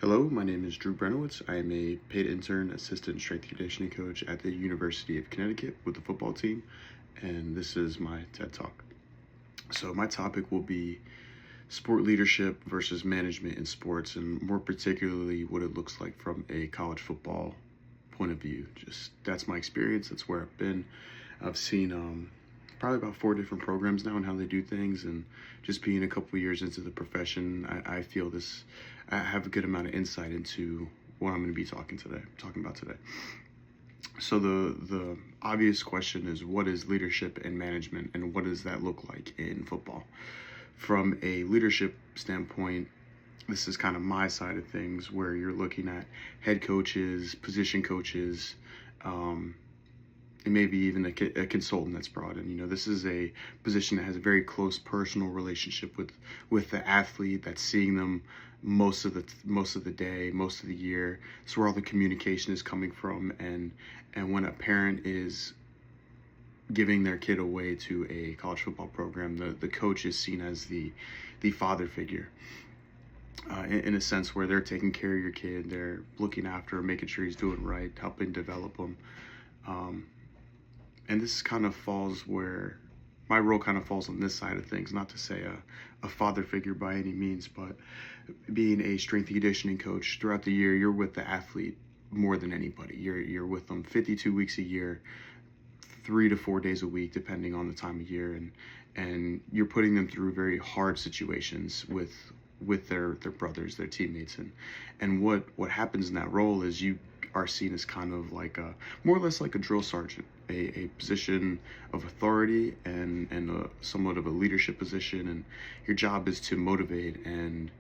Hello, my name is Drew Brenowitz. I am a paid intern assistant strength and conditioning coach at the University of Connecticut with the football team, and this is my TED Talk. So my topic will be sport leadership versus management in sports, and more particularly what it looks like from a college football point of view. Just that's my experience. That's where I've been. I've seen probably about 4 different programs now and how they do things, and just being a couple of years into the profession, I feel this. I have a good amount of insight into what I'm going to be talking about today. So the obvious question is, what is leadership and management, and what does that look like in football? From a leadership standpoint, this is kind of my side of things, where you're looking at head coaches, position coaches, and maybe even a consultant that's brought in. This is a position that has a very close personal relationship with the athlete, that's seeing them most of the day, most of the year. It's where all the communication is coming from, and when a parent is giving their kid away to a college football program, the coach is seen as the father figure. In a sense where they're taking care of your kid, they're looking after him, making sure he's doing right, helping develop him. And this kind of falls where my role kind of falls on this side of things, not to say a father figure by any means, but being a strength and conditioning coach throughout the year, you're with the athlete more than anybody. You're with them 52 weeks a year, 3 to 4 days a week, depending on the time of year. And you're putting them through very hard situations with their brothers, their teammates. And what happens in that role is you are seen as kind of like more or less like a drill sergeant, a position of authority and somewhat of a leadership position. And your job is to motivate and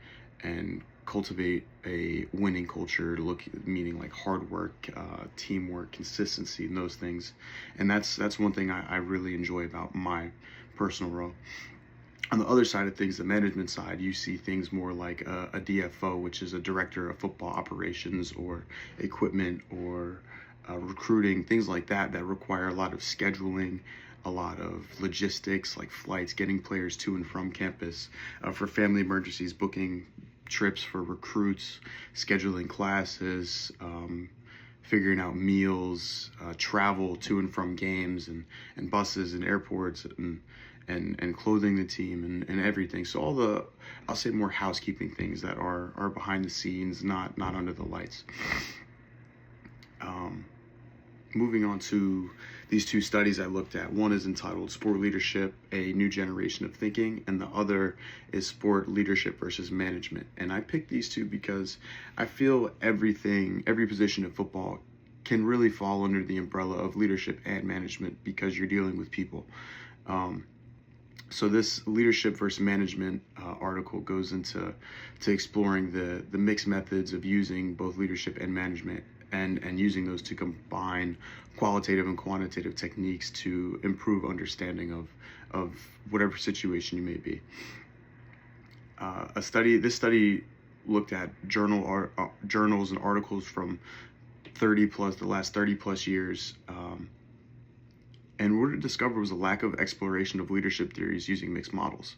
cultivate a winning culture, meaning like hard work, teamwork, consistency, and those things. And that's one thing I really enjoy about my personal role. On the other side of things, the management side, you see things more like a DFO, which is a director of football operations or equipment or recruiting, things like that require a lot of scheduling, a lot of logistics like flights, getting players to and from campus, for family emergencies, booking trips for recruits, scheduling classes, figuring out meals, travel to and from games, and buses and airports, and clothing the team and everything. So all the, I'll say, more housekeeping things that are behind the scenes, not under the lights. Moving on to these two studies I looked at. One is entitled Sport Leadership, A New Generation of Thinking, and the other is Sport Leadership versus Management. And I picked these two because I feel every position in football can really fall under the umbrella of leadership and management, because you're dealing with people. So this leadership versus management article goes into exploring the mixed methods of using both leadership and management, and using those to combine qualitative and quantitative techniques to improve understanding of whatever situation you may be. This study looked at journals and articles from the last 30 plus years. And what it discovered was a lack of exploration of leadership theories using mixed models.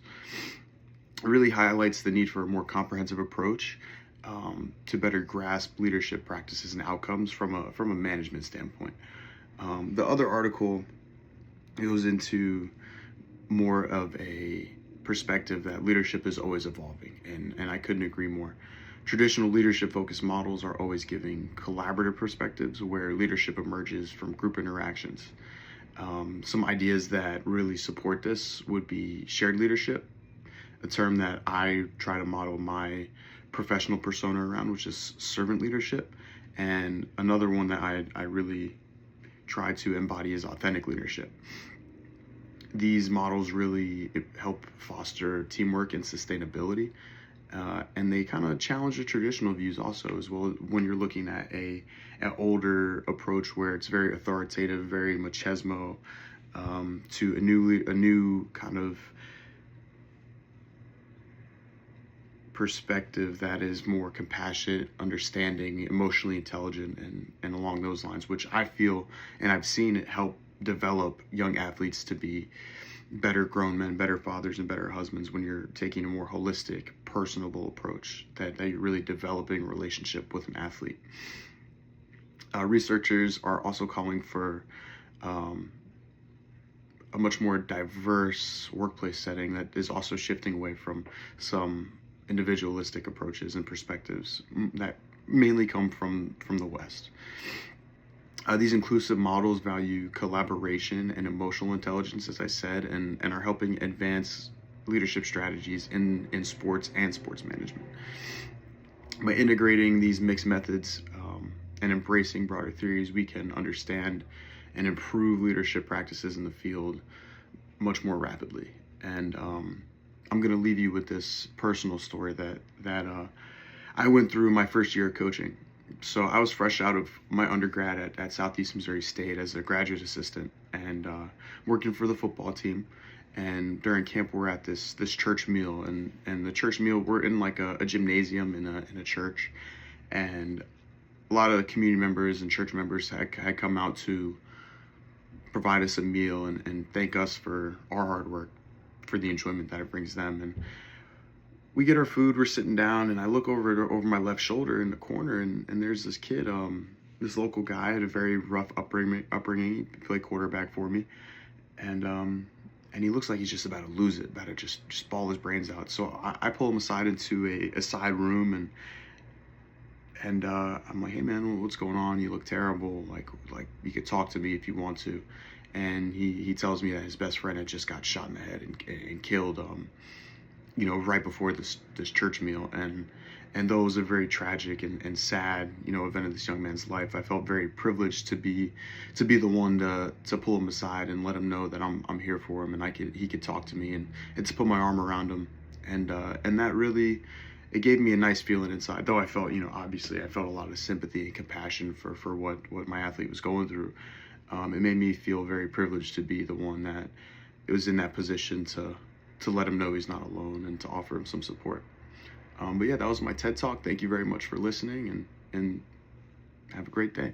It really highlights the need for a more comprehensive approach to better grasp leadership practices and outcomes from a management standpoint. The other article goes into more of a perspective that leadership is always evolving, and I couldn't agree more. Traditional leadership-focused models are always giving collaborative perspectives where leadership emerges from group interactions. Some ideas that really support this would be shared leadership, a term that I try to model my professional persona around, which is servant leadership. And another one that I really try to embody is authentic leadership. These models really help foster teamwork and sustainability. And they kind of challenge the traditional views also, as well, when you're looking at an older approach where it's very authoritative, very machismo, to a new kind of perspective that is more compassionate, understanding, emotionally intelligent, and along those lines, which I feel and I've seen it help develop young athletes to be better grown men, better fathers, and better husbands when you're taking a more holistic, personable approach, that you're really developing a relationship with an athlete. Researchers are also calling for a much more diverse workplace setting that is also shifting away from some individualistic approaches and perspectives that mainly come from the West. These inclusive models value collaboration and emotional intelligence, as I said, and are helping advance leadership strategies in sports and sports management. By integrating these mixed methods and embracing broader theories, we can understand and improve leadership practices in the field much more rapidly. And I'm going to leave you with this personal story that I went through my first year of coaching. So I was fresh out of my undergrad at Southeast Missouri State as a graduate assistant and working for the football team. And during camp, we're at this church meal, and the church meal, we're in like a gymnasium in a church, and a lot of the community members and church members had come out to provide us a meal and thank us for our hard work, for the enjoyment that it brings them. And we get our food, we're sitting down, and I look over my left shoulder in the corner, and there's this kid, this local guy, had a very rough upbringing. He played quarterback for me, and he looks like he's just about to lose it, about to just ball his brains out. So I pull him aside into a side room, and I'm like, hey man, what's going on? You look terrible. Like you could talk to me if you want to. And he tells me that his best friend had just got shot in the head and killed, right before this church meal. And though it was a very tragic and sad, event of this young man's life, I felt very privileged to be the one to pull him aside and let him know that I'm here for him, and he could talk to me, and to put my arm around him, and that really, it gave me a nice feeling inside. Though I felt, obviously I felt a lot of sympathy and compassion for what my athlete was going through. It made me feel very privileged to be the one that was in that position to let him know he's not alone and to offer him some support. But yeah, that was my TED Talk. Thank you very much for listening, and have a great day.